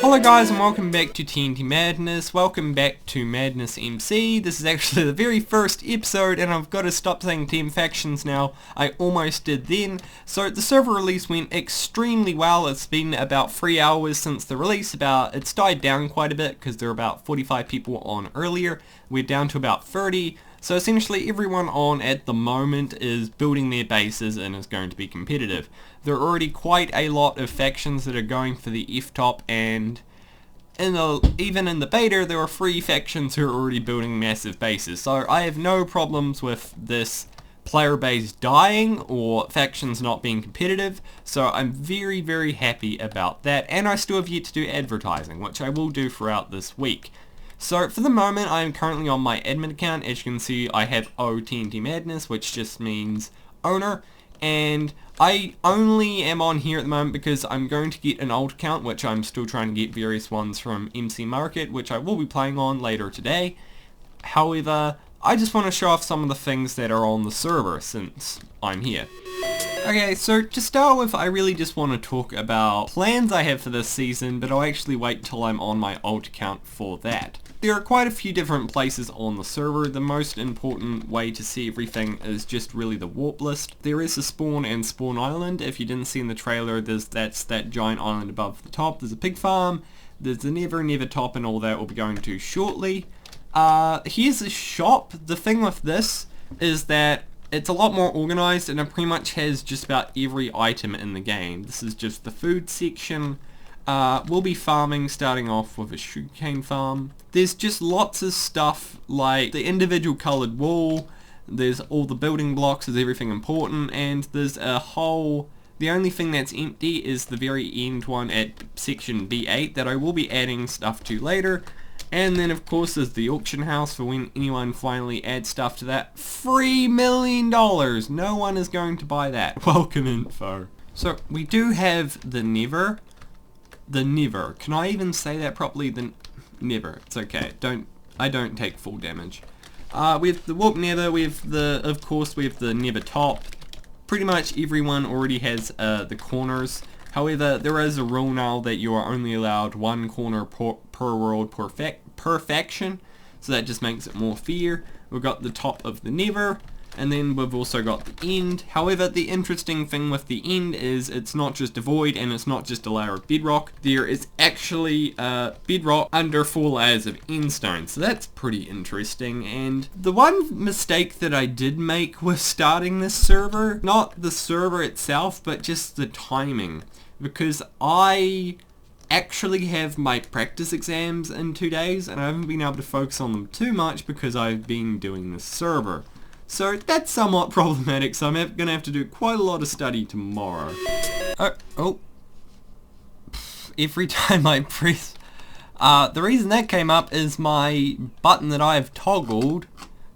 Hello guys and welcome back to TNT Madness. Welcome back to MadnessMC. This is actually the very first episode and I've got to stop saying team factions now. I almost did then. So the server release went extremely well. It's been about 3 hours since the release. It's died down quite a bit because there were about 45 people on earlier. We're down to about 30. So essentially everyone on at the moment is building their bases and is going to be competitive. There are already quite a lot of factions that are going for the F-top, and even in the beta there are 3 factions who are already building massive bases. So I have no problems with this player base dying or factions not being competitive, so I'm very, very happy about that, and I still have yet to do advertising, which I will do throughout this week. So for the moment I am currently on my admin account. As you can see, I have TNT Madness, which just means owner, and I only am on here at the moment because I'm going to get an old account, which I'm still trying to get various ones from MC Market, which I will be playing on later today. However, I just want to show off some of the things that are on the server since I'm here. Okay, so to start with, I really just want to talk about plans I have for this season, but I'll actually wait till I'm on my old account for that. There are quite a few different places on the server. The most important way to see everything is just really the warp list. There is a spawn and spawn island. If you didn't see in the trailer, that's that giant island above the top. There's a pig farm, there's the never top, and all that we'll be going to shortly. Here's a shop. The thing with this is that it's a lot more organized and it pretty much has just about every item in the game. This is just the food section. We'll be farming, starting off with a sugarcane farm. There's just lots of stuff like the individual colored wool, there's all the building blocks, there's everything important, and there's a whole... The only thing that's empty is the very end one at section B8 that I will be adding stuff to later. And then of course there's the auction house for when anyone finally adds stuff to that. $3 million! No one is going to buy that. Welcome info. So we do have the Never. Can I even say that properly? The Never. It's okay. I don't take full damage. We have the Warp Never. We have of course we have the Never top. Pretty much everyone already has the corners. However, there is a rule now that you are only allowed 1 corner per world per faction, so that just makes it more fair. We've got the top of the Never, and then we've also got the end. However, the interesting thing with the end is it's not just a void and it's not just a layer of bedrock. There is actually bedrock under 4 layers of endstone, so that's pretty interesting. And the one mistake that I did make with starting this server, not the server itself, but just the timing, because I actually have my practice exams in 2 days and I haven't been able to focus on them too much because I've been doing this server. So that's somewhat problematic, so I'm going to have to do quite a lot of study tomorrow. Every time I press... the reason that came up is my button that I've toggled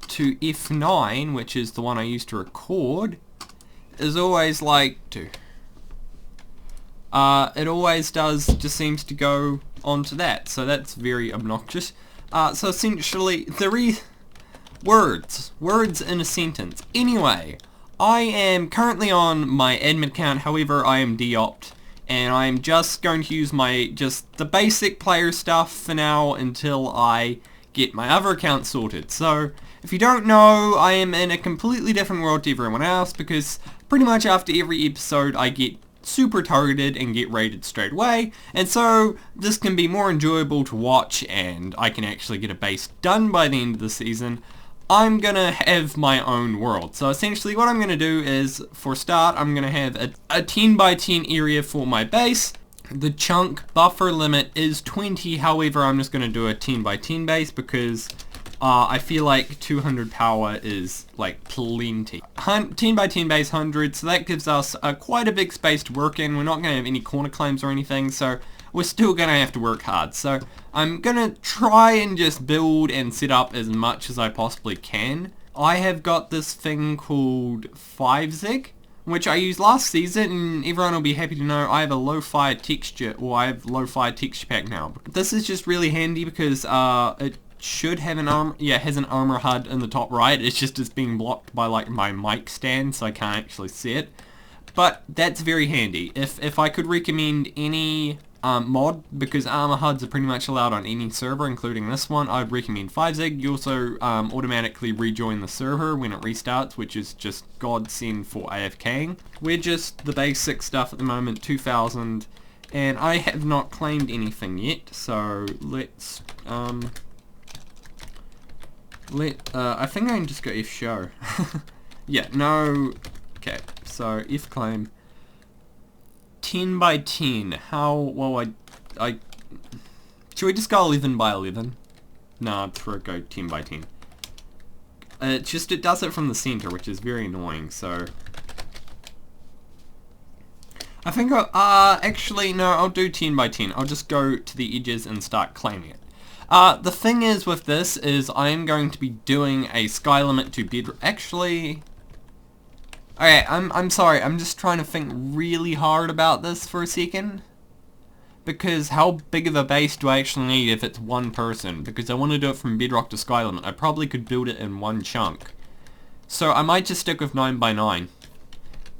to F9, which is the one I used to record, is always like to... it always just seems to go onto that, so that's very obnoxious. So essentially, words in a sentence. Anyway, I am currently on my admin account, however I am de-opt, and I'm just going to use the basic player stuff for now until I get my other account sorted. So, if you don't know, I am in a completely different world to everyone else, because pretty much after every episode I get super targeted and get raided straight away, and so this can be more enjoyable to watch and I can actually get a base done by the end of the season. I'm gonna have my own world. So essentially what I'm gonna do is, for start, I'm gonna have a 10 by 10 area for my base. The chunk buffer limit is 20, however I'm just gonna do a 10 by 10 base because I feel like 200 power is like plenty. 10 by 10 base 100, so that gives us quite a big space to work in. We're not going to have any corner claims or anything, so we're still going to have to work hard. So I'm going to try and just build and set up as much as I possibly can. I have got this thing called 5zig, which I used last season, and everyone will be happy to know I have a lo-fi texture, or I have lo-fi texture pack now. This is just really handy because it should have an has an armor HUD in the top right. It's being blocked by like my mic stand, so I can't actually see it. But that's very handy. If I could recommend any mod, because armor HUDs are pretty much allowed on any server, including this one. I'd recommend 5zig. You also automatically rejoin the server when it restarts, which is just godsend for AFKing. We're just the basic stuff at the moment, 2000, and I have not claimed anything yet, so let's I think I can just go F show. Yeah, no, okay, so F claim. 10 by 10. How, well, I should we just go 11 by 11? Nah, go 10 by 10. It's just, it does it from the center, which is very annoying, so. I think actually, no, I'll do 10 by 10. I'll just go to the edges and start claiming it. The thing is with this is I am going to be doing a sky limit to bedrock. Actually, okay, I'm sorry, I'm just trying to think really hard about this for a second. Because how big of a base do I actually need if it's one person? Because I want to do it from bedrock to sky limit. I probably could build it in one chunk. So I might just stick with 9 by 9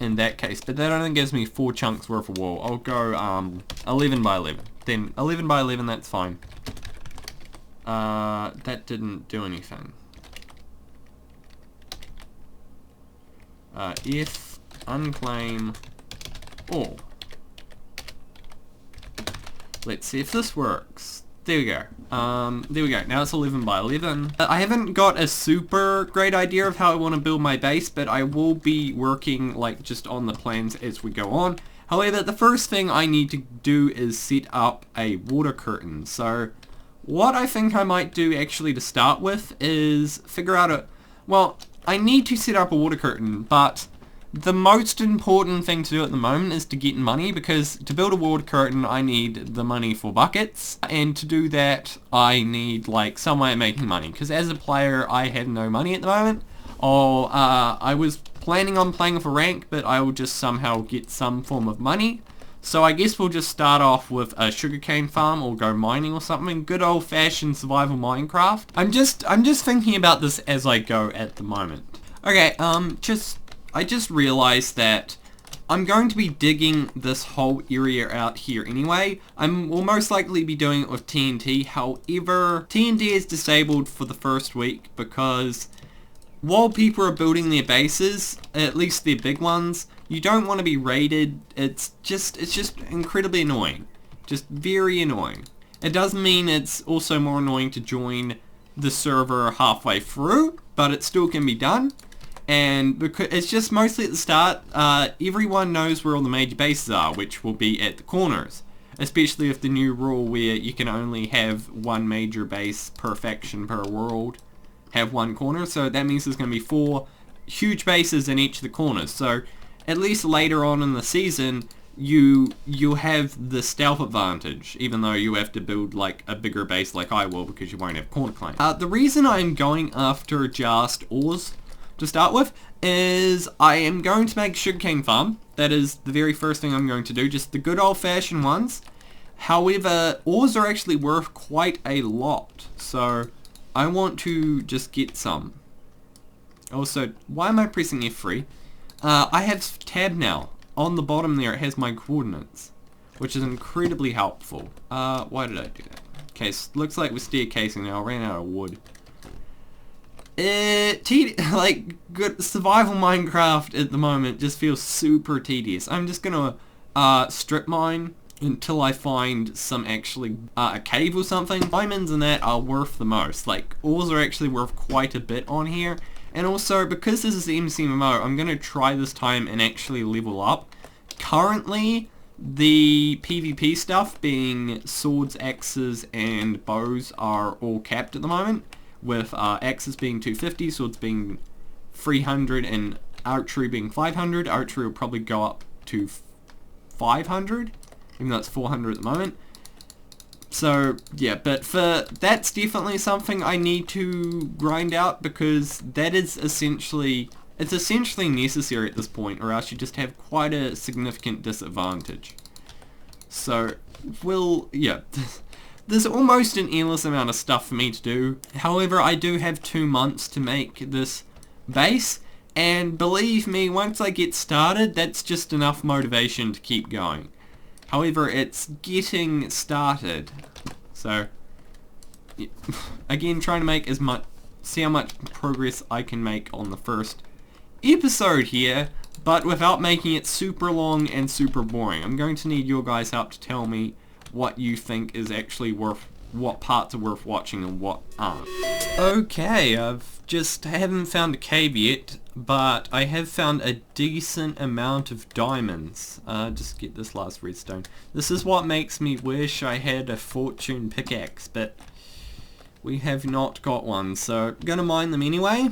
in that case. But that only gives me 4 chunks worth of wall. I'll go 11 by 11. Then 11 by 11, that's fine. That didn't do anything. If unclaim all. Let's see if this works. There we go. There we go. Now it's 11 by 11. I haven't got a super great idea of how I want to build my base, but I will be working like just on the plans as we go on. However, the first thing I need to do is set up a water curtain. So what I think I might do actually to start with is figure out well, I need to set up a water curtain, but the most important thing to do at the moment is to get money, because to build a water curtain I need the money for buckets, and to do that I need like some way of making money, because as a player I have no money at the moment. I was planning on playing for rank, but I will just somehow get some form of money. So I guess we'll just start off with a sugarcane farm or go mining or something. Good old fashioned survival Minecraft. I'm just thinking about this as I go at the moment. Okay, I just realized that I'm going to be digging this whole area out here anyway. Will most likely be doing it with TNT. However, TNT is disabled for the first week because while people are building their bases, at least their big ones, you don't want to be raided. It's just incredibly annoying. Just very annoying. It doesn't mean it's also more annoying to join the server halfway through, but it still can be done. And because it's just mostly at the start, everyone knows where all the major bases are, which will be at the corners. Especially with the new rule where you can only have one major base per faction per world, have one corner. So that means there's going to be 4 huge bases in each of the corners. So at least later on in the season, you have the stealth advantage, even though you have to build like a bigger base like I will, because you won't have corner claim. The reason I'm going after just ores to start with is I am going to make a sugarcane farm. That is the very first thing I'm going to do, just the good old-fashioned ones. However, ores are actually worth quite a lot, so I want to just get some. Also, why am I pressing F3? I have tab now. On the bottom there it has my coordinates, which is incredibly helpful. Why did I do that? Okay, so looks like we're staircasing now. I ran out of wood. Like, good survival Minecraft at the moment just feels super tedious. I'm just gonna strip mine until I find some actually a cave or something. Diamonds and that are worth the most. Like, ores are actually worth quite a bit on here. And also, because this is the MCMMO, I'm gonna try this time and actually level up. Currently, the PvP stuff, being swords, axes, and bows, are all capped at the moment, with axes being 250, swords being 300, and archery being 500. Archery will probably go up to 500, even though it's 400 at the moment. So, yeah, but that's definitely something I need to grind out, because that is essentially necessary at this point, or else you just have quite a significant disadvantage. So, yeah, there's almost an endless amount of stuff for me to do. However, I do have 2 months to make this base, and believe me, once I get started, that's just enough motivation to keep going. However, it's getting started. So, again, trying to make see how much progress I can make on the first episode here, but without making it super long and super boring. I'm going to need your guys' help to tell me what you think is actually what parts are worth watching and what aren't. Okay, haven't found a cave yet, but I have found a decent amount of diamonds. Just get this last redstone. This is what makes me wish I had a fortune pickaxe, but we have not got one, so I'm gonna mine them anyway.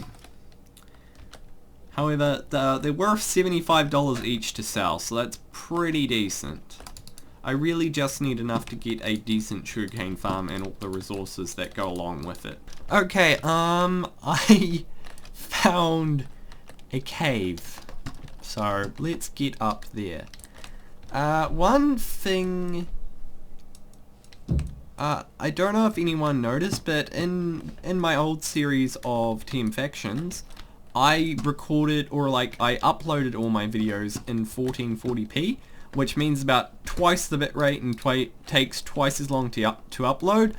However, they're worth $75 each to sell, so that's pretty decent. I really just need enough to get a decent sugarcane farm and all the resources that go along with it. Okay, I found a cave. So, let's get up there. One thing... I don't know if anyone noticed, but in my old series of Team Factions, I recorded, or like, I uploaded all my videos in 1440p, which means about twice the bitrate and takes twice as long to upload.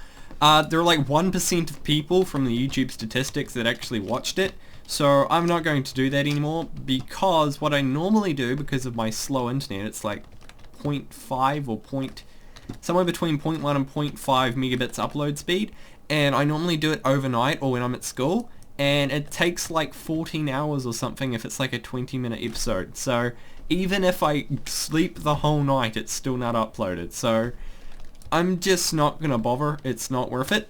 There are like 1% of people from the YouTube statistics that actually watched it, so I'm not going to do that anymore, because what I normally do, because of my slow internet, it's like 0.5 or somewhere between 0.1 and 0.5 megabits upload speed, and I normally do it overnight or when I'm at school, and it takes like 14 hours or something if it's like a 20-minute episode. So even if I sleep the whole night, it's still not uploaded. So I'm just not gonna bother. It's not worth it.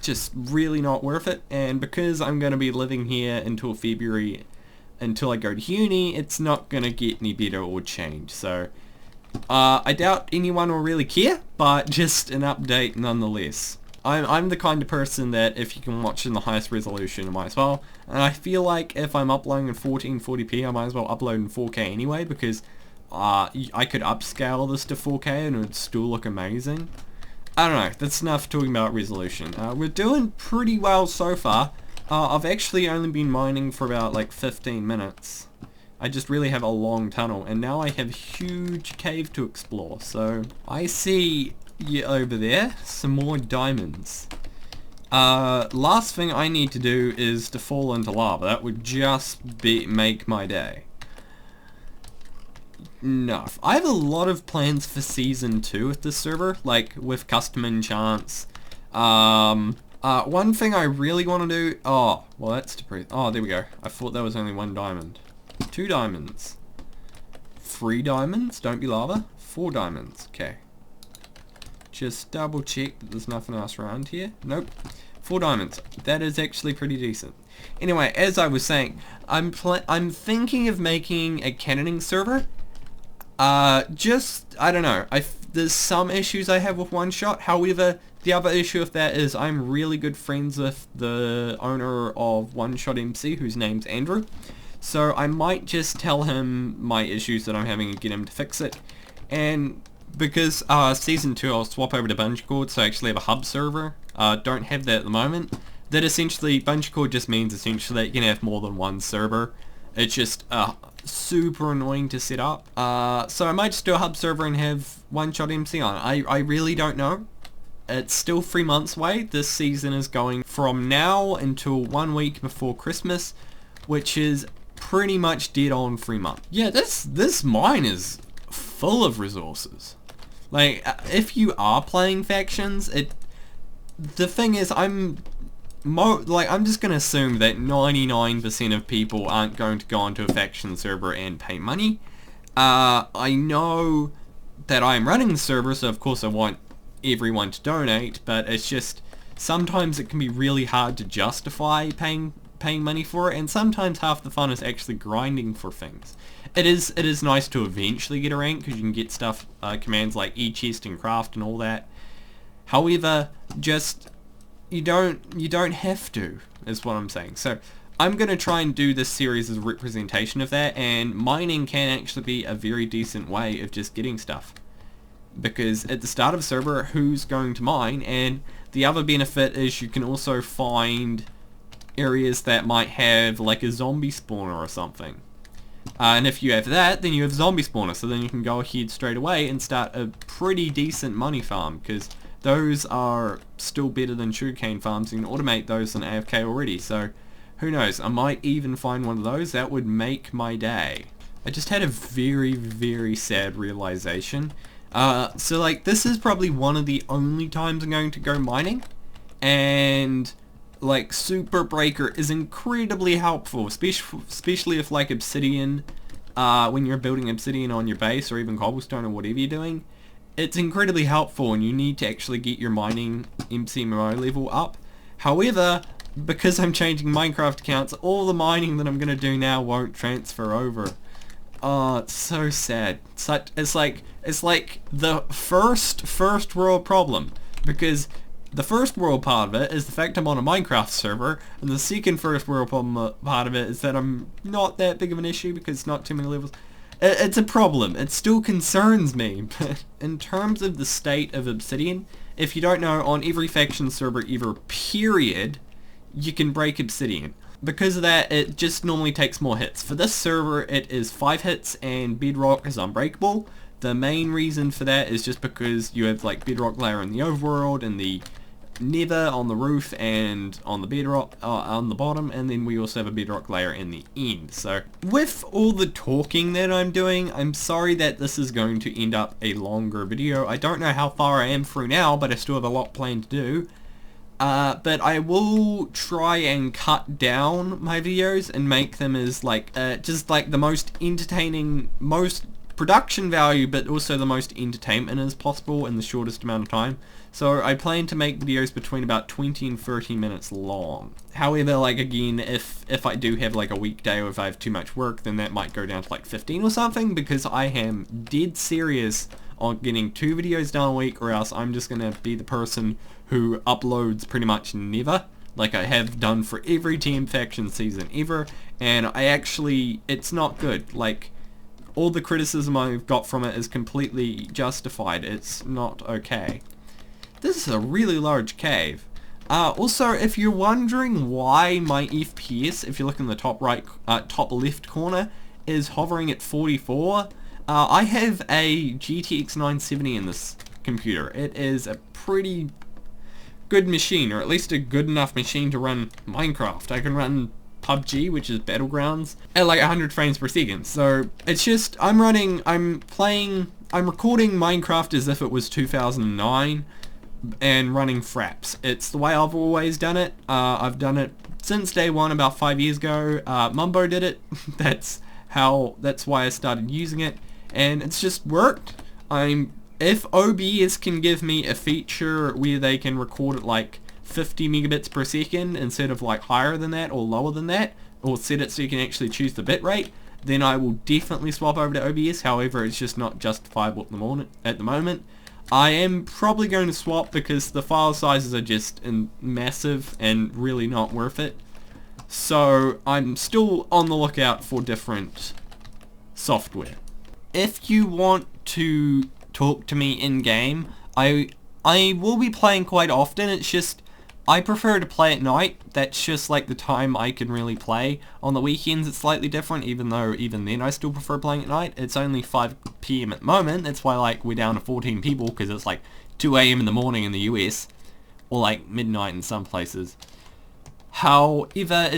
Just really not worth it. And because I'm gonna be living here until February, until I go to uni, it's not gonna get any better or change. So I doubt anyone will really care, but just an update nonetheless. I'm the kind of person that if you can watch in the highest resolution, I might as well. And I feel like if I'm uploading in 1440p, I might as well upload in 4K anyway, because I could upscale this to 4K and it would still look amazing. I don't know, that's enough talking about resolution. We're doing pretty well so far. I've actually only been mining for about like 15 minutes. I just really have a long tunnel, and now I have a huge cave to explore. So I see over there some more diamonds. Last thing I need to do is to fall into lava. That would just make my day. No, I have a lot of plans for season 2 with this server, like with custom enchants. One thing I really want to do. Oh, well, that's depressing. Oh, there we go. I thought there was only 1 diamond. 2 diamonds. 3 diamonds. Don't be lava. 4 diamonds. Okay. Just double check that there's nothing else around here. Nope. 4 diamonds. That is actually pretty decent. Anyway, as I was saying, I'm thinking of making a cannoning server. I don't know. There's some issues I have with one shot. However, the other issue with that is I'm really good friends with the owner of One Shot MC, whose name's Andrew. So I might just tell him my issues that I'm having and get him to fix it. And because season 2 I'll swap over to Bungecord, so I actually have a hub server. Don't have that at the moment. That essentially, Bungecord just means essentially that you can have more than one server. It's just super annoying to set up. So I might just do a hub server and have One Shot MC on. I really don't know. It's still 3 months away. This season is going from now until 1 week before Christmas, which is pretty much dead on 3 months. Yeah, this mine is full of resources. Like, if you are playing factions, the thing is, I'm just gonna assume that 99% of people aren't going to go onto a faction server and pay money. I know that I'm running the server, so of course I want everyone to donate, but it's just sometimes it can be really hard to justify paying money for it, and sometimes half the fun is actually grinding for things. It is nice to eventually get a rank because you can get stuff, commands like e-chest and craft and all that. However, just you don't have to, is what I'm saying. So I'm gonna try and do this series as a representation of that, and mining can actually be a very decent way of just getting stuff. Because at the start of a server, who's going to mine? And the other benefit is you can also find areas that might have like a zombie spawner or something. And if you have that, then you have zombie spawner, so then you can go ahead straight away and start a pretty decent money farm, because those are still better than sugarcane farms. You can automate those on AFK already, so who knows, I might even find one of those. That would make my day. I just had a very, very sad realization. So like, this is probably one of the only times I'm going to go mining, and like, Super Breaker is incredibly helpful, especially if like obsidian, when you're building obsidian on your base, or even cobblestone, or whatever you're doing. It's incredibly helpful, and you need to actually get your mining MCMO level up. However, because I'm changing Minecraft accounts, all the mining that I'm going to do now won't transfer over. Oh, it's so sad. It's like the first world problem, because the first world part of it is the fact I'm on a Minecraft server, and the second first world problem part of it is that I'm not that big of an issue because it's not too many levels. It's a problem. It still concerns me, but in terms of the state of Obsidian, if you don't know, on every faction server ever, period, you can break Obsidian. Because of that, it just normally takes more hits. For this server, it is 5 hits, and Bedrock is unbreakable. The main reason for that is just because you have like Bedrock layer in the overworld, and the Nether on the roof, and on the Bedrock on the bottom, and then we also have a Bedrock layer in the end. So with all the talking that I'm doing, I'm sorry that this is going to end up a longer video. I don't know how far I am through now, but I still have a lot planned to do. But I will try and cut down my videos and make them as like just like the most entertaining, most production value, but also the most entertainment as possible in the shortest amount of time. So I plan to make videos between about 20 and 30 minutes long. However, like again, if I do have like a weekday, or if I have too much work, then that might go down to like 15 or something, because I am dead serious on getting 2 videos done a week, or else I'm just gonna be the person who uploads pretty much never, like I have done for every Team Faction season ever. And I actually, it's not good. Like, all the criticism I've got from it is completely justified. It's not okay. This is a really large cave. Also, if you're wondering why my FPS, if you look in the top right, top left corner, is hovering at 44, I have a GTX 970 in this computer. It is a pretty good machine, or at least a good enough machine to run Minecraft. I can run PUBG, which is Battlegrounds, at like 100 frames per second. So it's just, I'm recording Minecraft as if it was 2009 and running fraps. It's the way I've always done it. I've done it since day one about 5 years ago. Mumbo did it. That's why I started using it, and it's just worked. If OBS can give me a feature where they can record at like 50 megabits per second instead of like higher than that or lower than that, or set it so you can actually choose the bitrate, then I will definitely swap over to OBS. However, it's just not justifiable at the moment. I am probably going to swap because the file sizes are just massive and really not worth it. So I'm still on the lookout for different software. If you want to talk to me in game, I will be playing quite often. It's just I prefer to play at night. That's just like the time I can really play. On the weekends it's slightly different, even though even then I still prefer playing at night. It's only 5 PM at the moment. That's why like we're down to 14 people, because it's like 2 AM in the morning in the US, or like midnight in some places. However,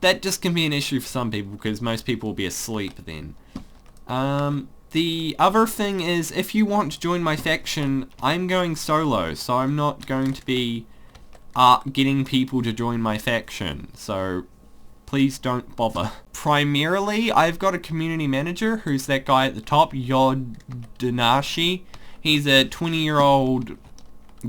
that just can be an issue for some people, because most people will be asleep then. The other thing is, if you want to join my faction, I'm going solo, so I'm not going to be getting people to join my faction, so please don't bother. Primarily, I've got a community manager, who's that guy at the top, Yod Dinashi. He's a 20-year-old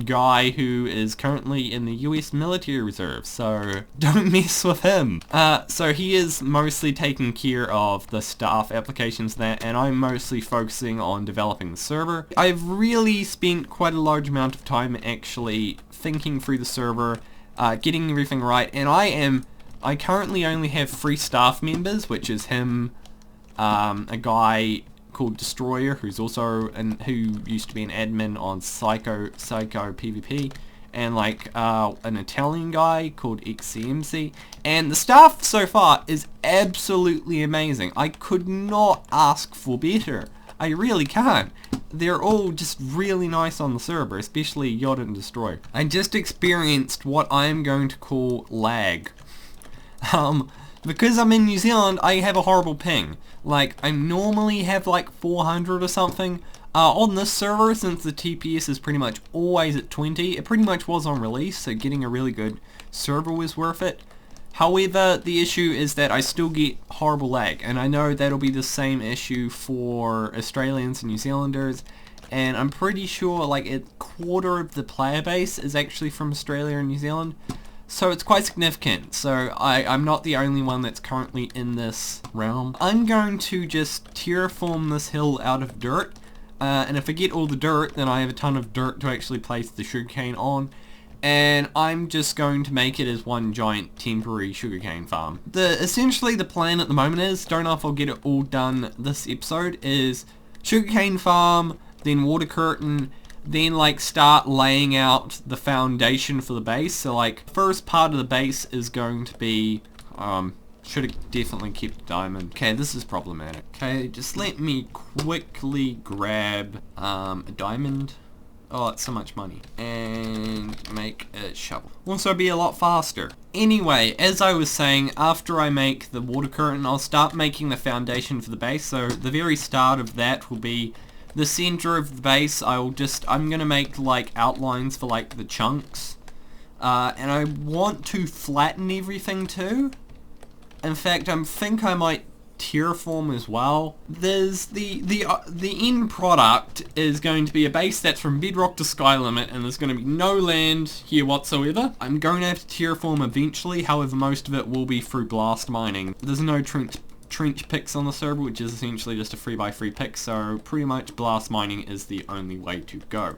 guy who is currently in the US military reserve, so don't mess with him. So he is mostly taking care of the staff applications and I'm mostly focusing on developing the server. I've really spent quite a large amount of time actually thinking through the server, getting everything right, and I currently only have 3 staff members, which is him, a guy called Destroyer, who used to be an admin on Psycho PvP, and like an Italian guy called MadnessMC, and the staff so far is absolutely amazing. I could not ask for better. I really can't. They're all just really nice on the server, especially Yacht and Destroy. I just experienced what I'm going to call lag. Because I'm in New Zealand, I have a horrible ping. Like, I normally have like 400 or something. On this server, since the TPS is pretty much always at 20, it pretty much was on release, so getting a really good server was worth it. However, the issue is that I still get horrible lag, and I know that'll be the same issue for Australians and New Zealanders, and I'm pretty sure like a quarter of the player base is actually from Australia and New Zealand, so it's quite significant. So I'm not the only one that's currently in this realm. I'm going to just terraform this hill out of dirt, and if I get all the dirt, then I have a ton of dirt to actually place the sugarcane on. And I'm just going to make it as one giant temporary sugarcane farm. Essentially the plan at the moment is, don't know if I'll get it all done this episode, is sugarcane farm, then water curtain, then like start laying out the foundation for the base. So like first part of the base is going to be, should have definitely kept diamond. Okay, this is problematic. Okay, just let me quickly grab a diamond. Oh, it's so much money. And make a shovel. Also be a lot faster. Anyway, as I was saying, after I make the water curtain, I'll start making the foundation for the base. So the very start of that will be the center of the base. I'm gonna make like outlines for like the chunks. And I want to flatten everything too. In fact, I think I might terraform as well. There's the end product is going to be a base that's from bedrock to sky limit, and there's going to be no land here whatsoever. I'm going to have to terraform eventually, however most of it will be through blast mining. There's no trench picks on the server, which is essentially just a 3x3 pick, so pretty much blast mining is the only way to go.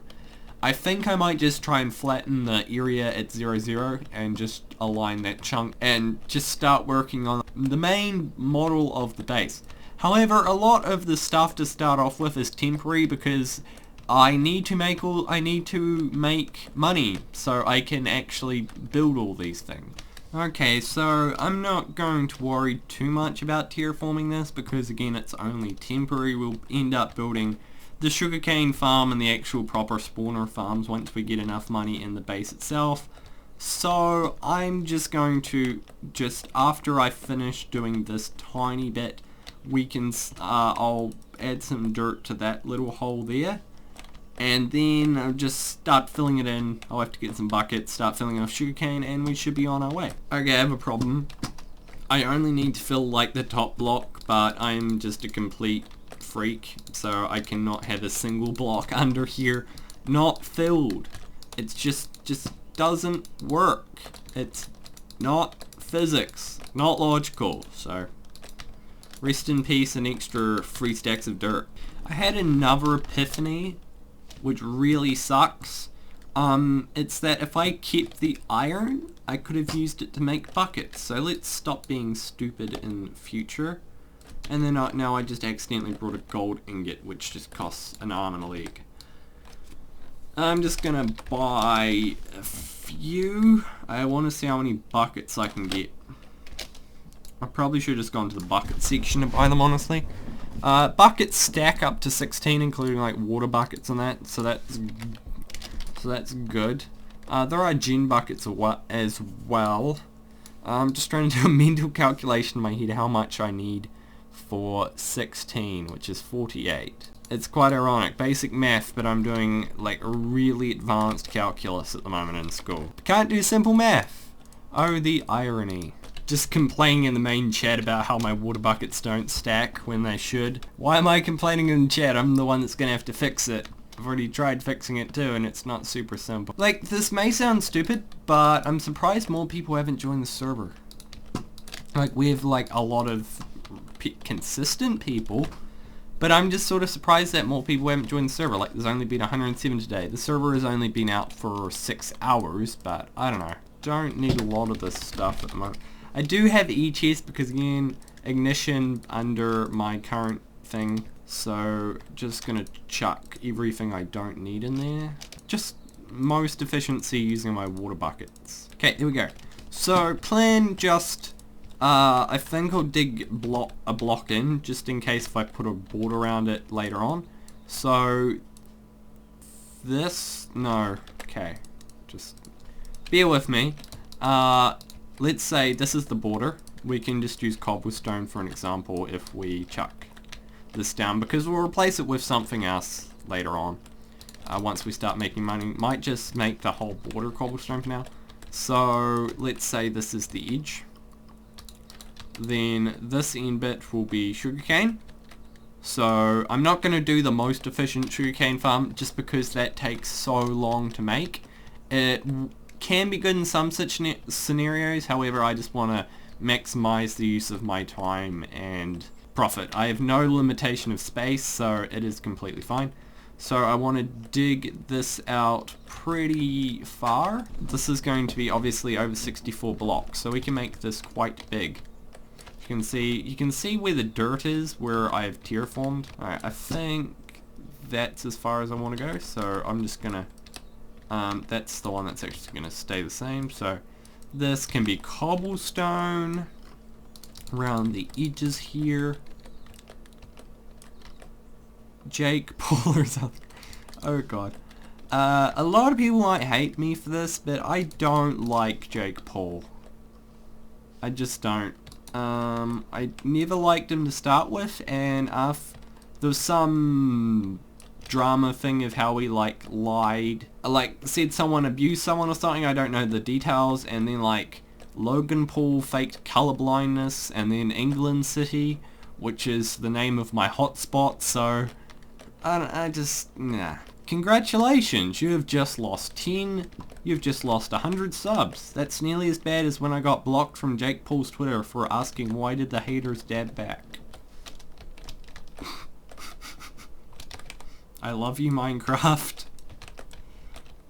I think I might just try and flatten the area at 0, and just align that chunk and just start working on the main model of the base. However, a lot of the stuff to start off with is temporary because I need to make money so I can actually build all these things. Okay, so I'm not going to worry too much about terraforming this because again it's only temporary. We'll end up building the sugarcane farm and the actual proper spawner farms once we get enough money in the base itself. So I'm just going to, after I finish doing this tiny bit, I'll add some dirt to that little hole there, and then I'll just start filling it in. I'll have to get some buckets, start filling off sugarcane, and we should be on our way. Okay, I have a problem. I only need to fill like the top block, but I'm just a complete freak, so I cannot have a single block under here not filled. It's just doesn't work. It's not physics, not logical. So rest in peace, an extra 3 stacks of dirt. I had another epiphany which really sucks. It's that if I kept the iron, I could have used it to make buckets. So let's stop being stupid in future. And then now I just accidentally brought a gold ingot, which just costs an arm and a leg. I'm just gonna buy a few. I want to see how many buckets I can get. I probably should have just gone to the bucket section to buy them, honestly. Buckets stack up to 16, including like water buckets and that, so that's good. There are gin buckets as well. I'm just trying to do a mental calculation in my head how much I need for 16, which is 48. It's quite ironic, basic math, but I'm doing like a really advanced calculus at the moment in school. Can't do simple math. Oh, the irony. Just complaining in the main chat about how my water buckets don't stack when they should. Why am I complaining in the chat? I'm the one that's gonna have to fix it. I've already tried fixing it too, and it's not super simple. Like, this may sound stupid, but I'm surprised more people haven't joined the server. Like, we have like a lot of consistent people, but I'm just sort of surprised that more people haven't joined the server. Like, there's only been 107 today. The server has only been out for 6 hours, but I don't know. Don't need a lot of this stuff at the moment. I do have e-chest because, again, ignition under my current thing, so just gonna chuck everything I don't need in there. Just most efficiency using my water buckets. Okay, there we go. So plan just, I think I'll dig a block in just in case if I put a board around it later on. So this, no, okay, just bear with me. Let's say this is the border. We can just use cobblestone for an example if we chuck this down, because we'll replace it with something else later on. Once we start making money, might just make the whole border cobblestone for now. So let's say this is the edge. Then this end bit will be sugarcane. So I'm not going to do the most efficient sugarcane farm just because that takes so long to make. It can be good in some such scenarios, however I just want to maximize the use of my time and profit. I have no limitation of space, so it is completely fine. So I want to dig this out pretty far. This is going to be obviously over 64 blocks, so we can make this quite big. You can see where the dirt is, where I have terraformed. Alright, I think that's as far as I want to go, so I'm just gonna that's the one that's actually gonna stay the same. So this can be cobblestone around the edges here. Jake Paul or something. Oh god. A lot of people might hate me for this, but I don't like Jake Paul. I just don't. I never liked him to start with, and there was some drama thing of how he like lied, like said someone abused someone or something, I don't know the details, and then like Logan Paul faked colorblindness, and then England City, which is the name of my hotspot, so I just, nah. Congratulations, you have just lost 10, you've just lost 100 subs. That's nearly as bad as when I got blocked from Jake Paul's Twitter for asking why did the haters dab back. I love you, Minecraft.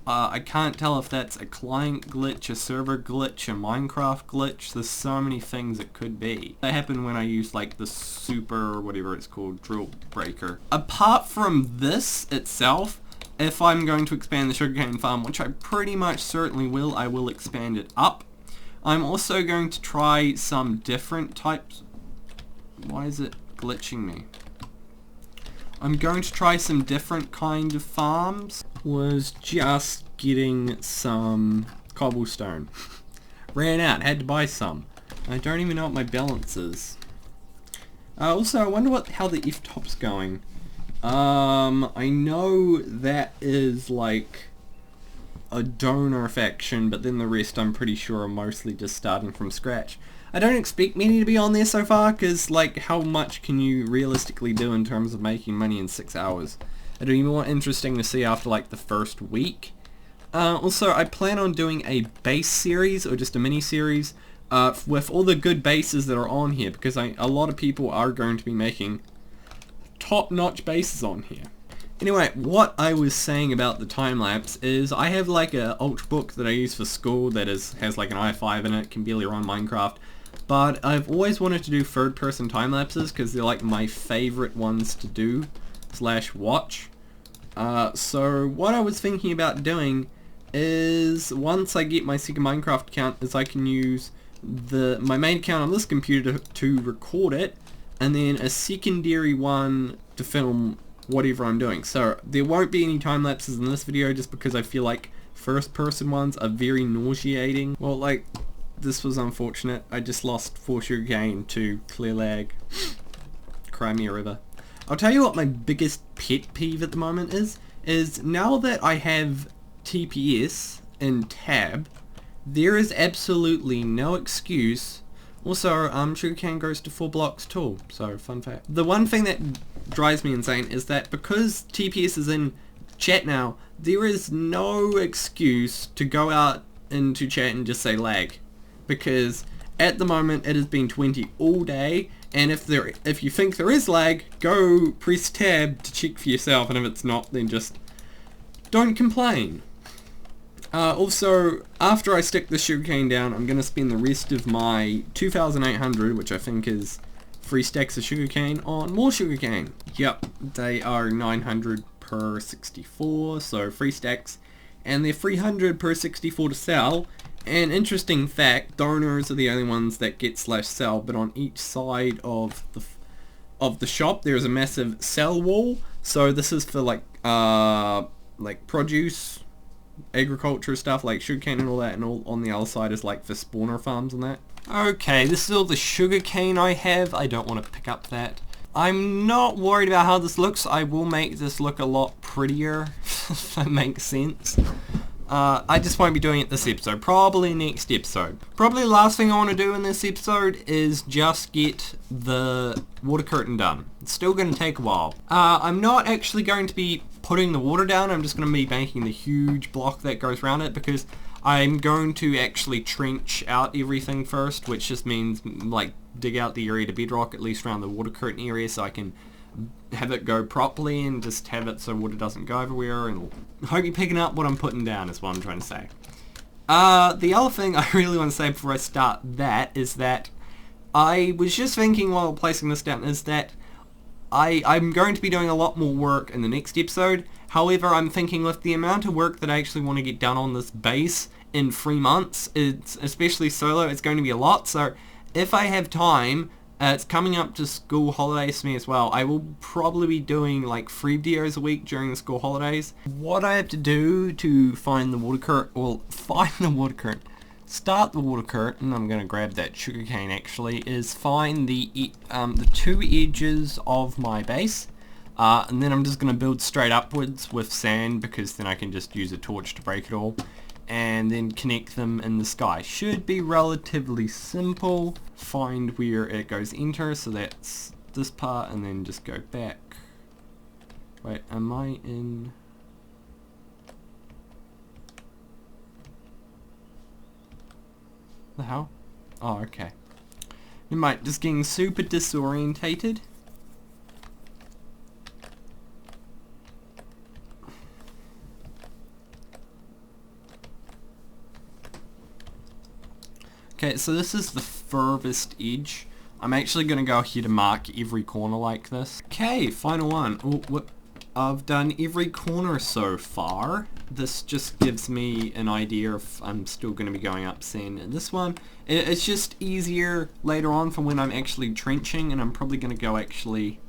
I can't tell if that's a client glitch, a server glitch, a Minecraft glitch. There's so many things it could be. That happened when I used like the super, whatever it's called, drill breaker. Apart from this itself, if I'm going to expand the sugarcane farm, which I pretty much certainly will, I will expand it up. I'm also going to try some different types. Why is it glitching me? I'm going to try some different kind of farms. Was just getting some cobblestone. Ran out, had to buy some. I don't even know what my balance is. Also, I wonder how the F-top's going. I know that is like a donor faction, but then the rest I'm pretty sure are mostly just starting from scratch. I don't expect many to be on there so far, because like how much can you realistically do in terms of making money in 6 hours? It'll be more interesting to see after like the first week. Also, I plan on doing a base series, or just a mini series, with all the good bases that are on here, because a lot of people are going to be making top-notch bases on here. Anyway, what I was saying about the time-lapse is I have like a ultrabook that I use for school that has like an i5 in it, can barely run Minecraft, but I've always wanted to do third-person time-lapses because they're like my favorite ones to do / watch. So what I was thinking about doing is once I get my second Minecraft account is I can use my main account on this computer to record it, and then a secondary one to film whatever I'm doing. So there won't be any time lapses in this video just because I feel like first person ones are very nauseating. Well, like this was unfortunate. I just lost 4 sugarcane to clear lag. Crimea River. I'll tell you what my biggest pet peeve at the moment is now that I have TPS and tab, there is absolutely no excuse. Also, sugarcane goes to 4 blocks tall, so fun fact. The one thing that drives me insane is that because TPS is in chat now, there is no excuse to go out into chat and just say lag. Because at the moment it has been 20 all day, and if you think there is lag, go press tab to check for yourself, and if it's not, then just don't complain. Also, after I stick the sugarcane down, I'm going to spend the rest of my 2,800, which I think is 3 stacks of sugarcane, on more sugarcane. Yep, they are 900 per 64, so 3 stacks and they're 300 per 64 to sell. And interesting fact, donors are the only ones that get /sell, but on each side of the shop there is a massive sell wall. So this is for like produce, agriculture stuff like sugarcane and all that, and all on the other side is like for spawner farms and that. Okay, this is all the sugarcane I have. I don't want to pick up that. I'm not worried about how this looks. I will make this look a lot prettier, if that makes sense. I just won't be doing it this episode. Probably next episode. Probably the last thing I want to do in this episode is just get the water curtain done. It's still going to take a while. I'm not actually going to be putting the water down. I'm just going to be making the huge block that goes around it, because I'm going to actually trench out everything first, which just means like dig out the area to bedrock, at least around the water curtain area, so I can have it go properly and just have it so water doesn't go everywhere. And I hope you're picking up what I'm putting down is what I'm trying to say. The other thing I really want to say before I start that is that I was just thinking while placing this down is that I'm going to be doing a lot more work in the next episode. However, I'm thinking with the amount of work that I actually want to get done on this base in 3 months, it's, especially solo, it's going to be a lot. So if I have time, it's coming up to school holidays for me as well. I will probably be doing like 3 videos a week during the school holidays. What I have to do to find the water curtain, well, start the water curtain, I'm going to grab that sugarcane actually, is find the 2 edges of my base. And then I'm just going to build straight upwards with sand, because then I can just use a torch to break it all. And then connect them in the sky. Should be relatively simple. Find where it goes enter, so that's this part, and then just go back. Wait, am I in... the hell? Oh, okay. You might just getting super disorientated. Okay, so this is the furthest edge. I'm actually going to go here to mark every corner like this. Okay, final one. Oh, I've done every corner so far. This just gives me an idea if I'm still going to be going up sand in this one. It's just easier later on for when I'm actually trenching, and I'm probably going to go actually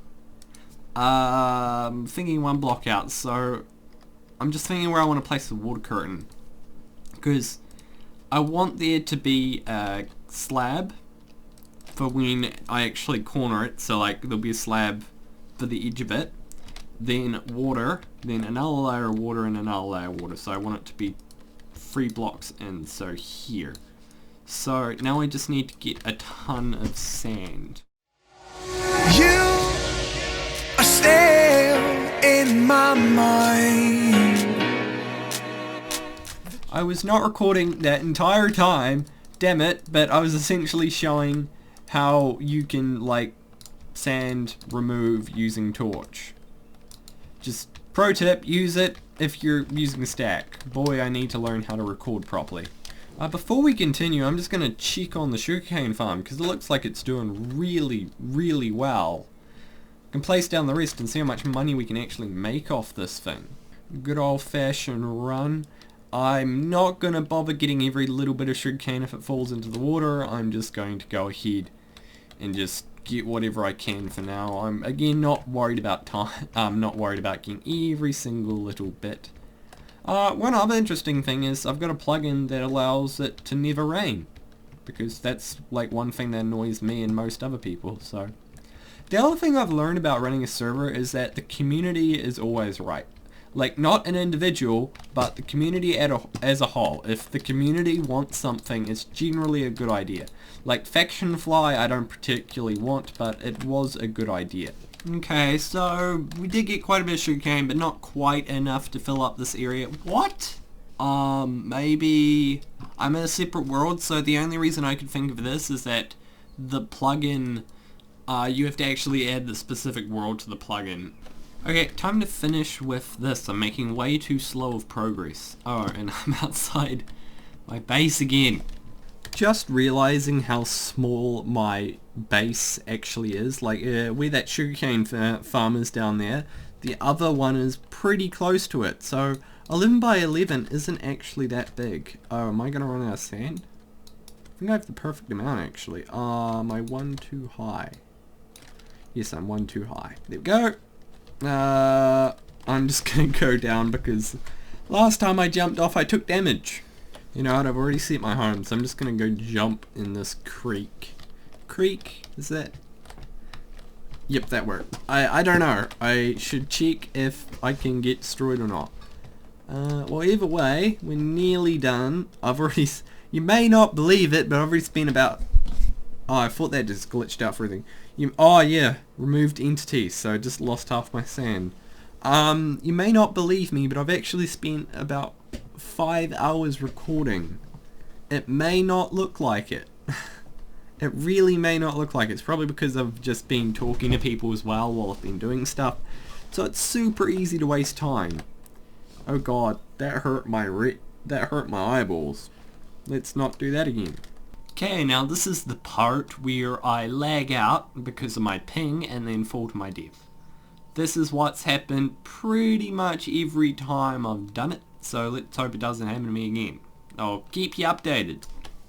thinking 1 block out. So I'm just thinking where I want to place the water curtain, because I want there to be a slab for when I actually corner it, so like there'll be a slab for the edge of it, then water, then another layer of water and another layer of water. So I want it to be 3 blocks in, so here. So now I just need to get a ton of sand. You are still in my mind. I was not recording that entire time, damn it, but I was essentially showing how you can like sand remove using torch. Just pro tip, use it if you're using a stack. Boy, I need to learn how to record properly. Before we continue, I'm just going to check on the sugarcane farm, because it looks like it's doing really, really well. I can place down the rest and see how much money we can actually make off this thing. Good old fashioned run. I'm not going to bother getting every little bit of sugarcane if it falls into the water. I'm just going to go ahead and just get whatever I can for now. I'm again not worried about time. I'm not worried about getting every single little bit. One other interesting thing is I've got a plugin that allows it to never rain, because that's like one thing that annoys me and most other people. So the other thing I've learned about running a server is that the community is always right. Like, not an individual, but the community as a whole. If the community wants something, it's generally a good idea. Like Faction Fly, I don't particularly want, but it was a good idea. Okay, so we did get quite a bit of sugarcane, but not quite enough to fill up this area. What? Maybe I'm in a separate world, so the only reason I could think of this is that the plugin, you have to actually add the specific world to the plugin. Okay, time to finish with this. I'm making way too slow of progress. Oh, and I'm outside my base again. Just realizing how small my base actually is. Like, where that sugarcane farm is down there, the other one is pretty close to it. So 11 by 11 isn't actually that big. Oh, am I going to run out of sand? I think I have the perfect amount actually. Am I one too high? Yes, I'm one too high. There we go. I'm just going to go down because last time I jumped off I took damage. You know what, I've already set my home, so I'm just going to go jump in this creek. Creek? Is that? Yep, that worked. I don't know. I should check if I can get destroyed or not. Well, either way, we're nearly done. I've already... You may not believe it, but I've already spent about... Oh, I thought that just glitched out for everything. Oh, yeah. Removed entities, so I just lost half my sand. You may not believe me, but I've actually spent about 5 hours recording. It may not look like it. It really may not look like it. It's probably because I've just been talking to people as well while I've been doing stuff. So it's super easy to waste time. Oh god, that hurt my eyeballs. Let's not do that again. Okay, now this is the part where I lag out because of my ping and then fall to my death. This is what's happened pretty much every time I've done it, so let's hope it doesn't happen to me again. I'll keep you updated.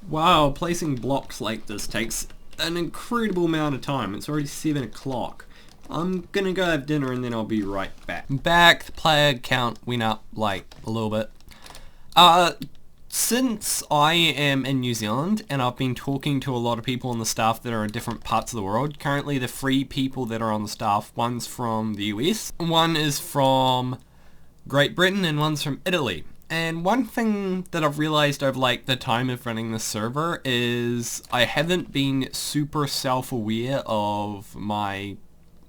Wow, placing blocks like this takes an incredible amount of time. It's already 7 o'clock. I'm gonna go have dinner and then I'll be right back. The player count went up like a little bit. Since I am in New Zealand and I've been talking to a lot of people on the staff that are in different parts of the world, currently the 3 people that are on the staff, one's from the US, one is from Great Britain and one's from Italy. And one thing that I've realized over like the time of running the server is I haven't been super self-aware of my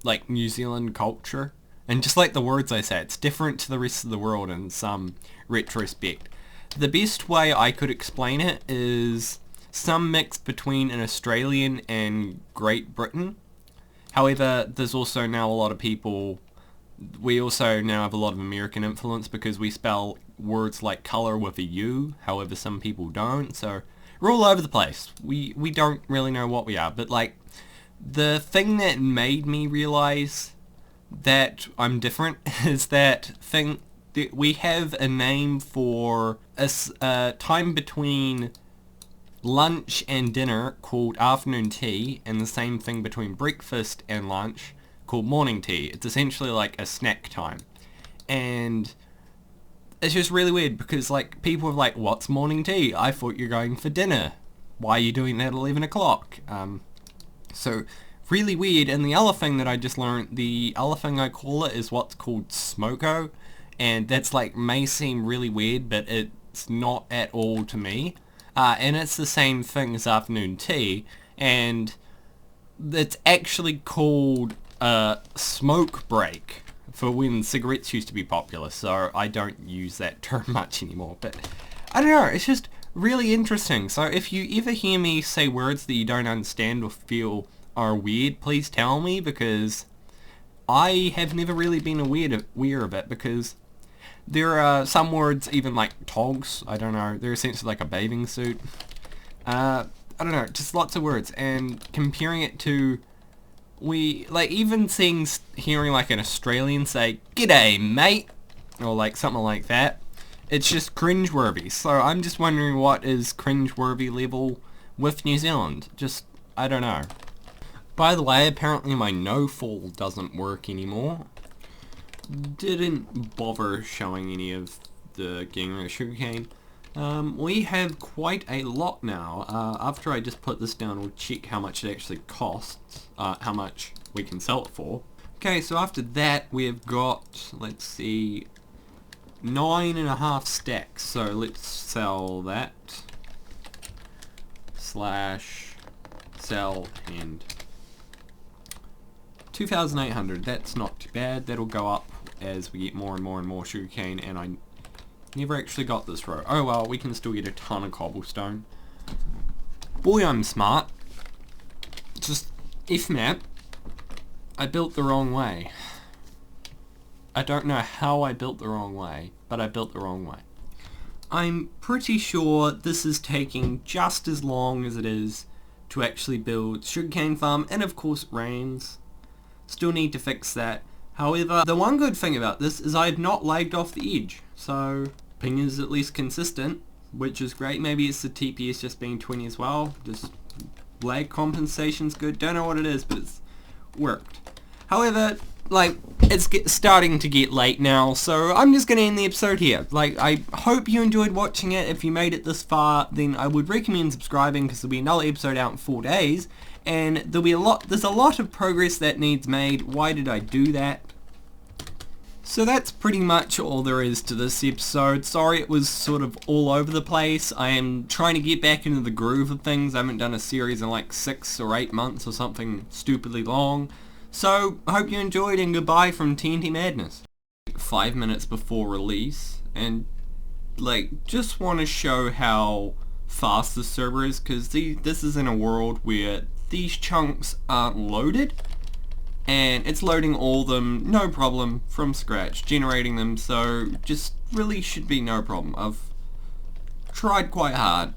like New Zealand culture. And just like the words I say, it's different to the rest of the world in some retrospect. The best way I could explain it is some mix between an Australian and Great Britain. However, there's also now a lot of people, we also now have a lot of American influence because we spell words like colour with a U, however some people don't, so we're all over the place. We don't really know what we are, but like the thing that made me realise that I'm different is that we have a name for a time between lunch and dinner called afternoon tea, and the same thing between breakfast and lunch called morning tea. It's essentially like a snack time. And it's just really weird because like people are like, what's morning tea? I thought you're going for dinner. Why are you doing that at 11 o'clock? So really weird. And the other thing that I just learned, the other thing I call it is what's called smoko. And that's like may seem really weird, but it's not at all to me. And it's the same thing as afternoon tea. And it's actually called smoke break for when cigarettes used to be popular, so I don't use that term much anymore, but I don't know, it's just really interesting. So if you ever hear me say words that you don't understand or feel are weird, please tell me, because I have never really been aware of it, because there are some words, even like togs, I don't know, they're essentially like a bathing suit. I don't know, just lots of words, and comparing it to like even hearing like an Australian say, "G'day, mate," or like something like that, it's just cringeworthy. So I'm just wondering what is cringeworthy level with New Zealand. Just, I don't know. By the way, apparently my no-fall doesn't work anymore. Didn't bother showing any of the getting rid of sugarcane. We have quite a lot now. After I just put this down, we'll check how much it actually costs, how much we can sell it for. Okay, so after that we've got, let's see, 9.5 stacks. So let's sell that, /sell, and 2,800. That's not too bad. That'll go up as we get more and more and more sugarcane, and I never actually got this row. Oh well, we can still get a ton of cobblestone. Boy, I'm smart. Just, F-map, I built the wrong way. I don't know how I built the wrong way, but I built the wrong way. I'm pretty sure this is taking just as long as it is to actually build sugarcane farm, and of course it rains. Still need to fix that. However, the one good thing about this is I have not lagged off the edge. so ping is at least consistent, which is great. Maybe it's the TPS just being 20 as well. Just lag compensation's good. Don't know what it is, but it's worked. However, like, it's starting to get late now, so I'm just going to end the episode here. Like, I hope you enjoyed watching it. If you made it this far, then I would recommend subscribing, because there'll be another episode out in 4 days, and there's a lot of progress that needs made. Why did I do that? So that's pretty much all there is to this episode. Sorry it was sort of all over the place. I am trying to get back into the groove of things. I haven't done a series in like 6 or 8 months or something stupidly long. So, I hope you enjoyed, and goodbye from TNT Madness. 5 minutes before release, and like, just want to show how fast the server is, because this is in a world where these chunks aren't loaded, and it's loading all of them, no problem, from scratch, generating them, so just really should be no problem. I've tried quite hard.